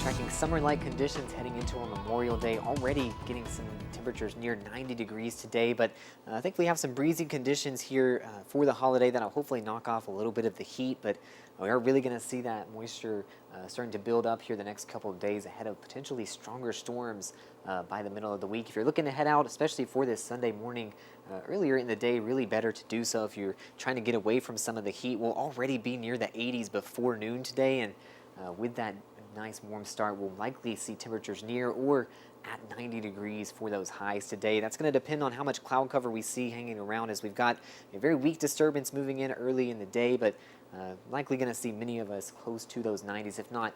Tracking summer-like conditions heading into our Memorial Day, already getting some temperatures near 90 degrees today, but I think we have some breezy conditions here for the holiday that'll hopefully knock off a little bit of the heat, but we are really going to see that moisture starting to build up here the next couple of days ahead of potentially stronger storms by the middle of the week. If you're looking to head out, especially for this Sunday morning, earlier in the day, really better to do so. If you're trying to get away from some of the heat, we'll already be near the 80s before noon today, and with that nice warm start, we'll likely see temperatures near or at 90 degrees for those highs today. That's going to depend on how much cloud cover we see hanging around, as we've got a very weak disturbance moving in early in the day, but likely going to see many of us close to those 90s, if not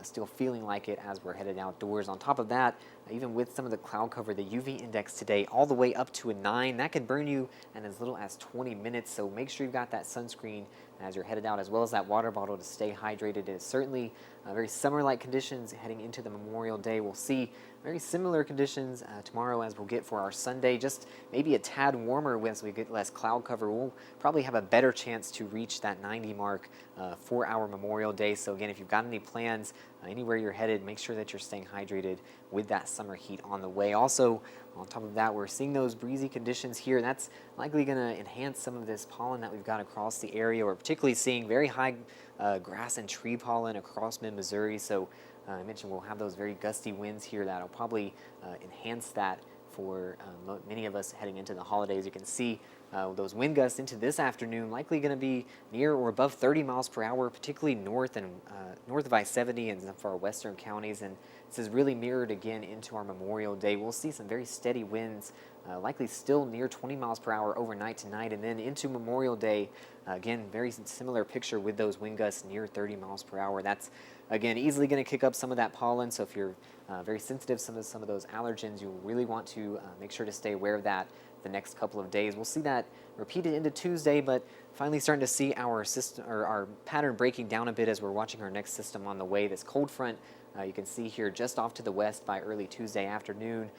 still feeling like it as we're headed outdoors. On top of that, even with some of the cloud cover, the UV index today all the way up to a 9. That can burn you in as little as 20 minutes, so make sure you've got that sunscreen as you're headed out, as well as that water bottle to stay hydrated. It's certainly very summer-like conditions heading into the Memorial Day. We'll see very similar conditions tomorrow as we'll get for our Sunday, just maybe a tad warmer as we get less cloud cover. We'll probably have a better chance to reach that 90 mark for our Memorial Day. So again, if you've got any plans anywhere you're headed, make sure that you're staying hydrated with that summer heat on the way. Also, on top of that, we're seeing those breezy conditions here. That's likely going to enhance some of this pollen that we've got across the area. We're particularly seeing very high grass and tree pollen across mid-Missouri. So I mentioned we'll have those very gusty winds here that'll probably enhance that for many of us heading into the holidays. You can see those wind gusts into this afternoon likely going to be near or above 30 miles per hour, particularly north of I-70 and some of our western counties. And this is really mirrored again into our Memorial Day. We'll see some very steady winds, likely still near 20 miles per hour overnight tonight, and then into Memorial Day. Again, very similar picture with those wind gusts near 30 miles per hour. That's, again, easily going to kick up some of that pollen. So if you're very sensitive to some of those allergens, you really want to make sure to stay aware of that the next couple of days. We'll see that repeated into Tuesday, but finally starting to see our system or our pattern breaking down a bit as we're watching our next system on the way. This cold front you can see here just off to the west by early Tuesday afternoon.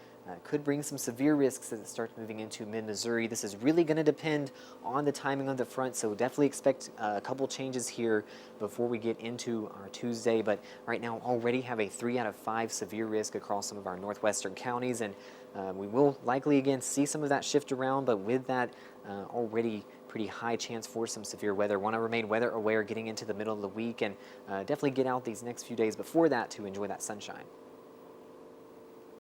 Could bring some severe risks as it starts moving into mid-Missouri. This is really going to depend on the timing of the front, so definitely expect a couple changes here before we get into our Tuesday. But right now already have a 3 out of 5 severe risk across some of our northwestern counties, and we will likely again see some of that shift around, but with that already pretty high chance for some severe weather. Want to remain weather aware getting into the middle of the week, and definitely get out these next few days before that to enjoy that sunshine.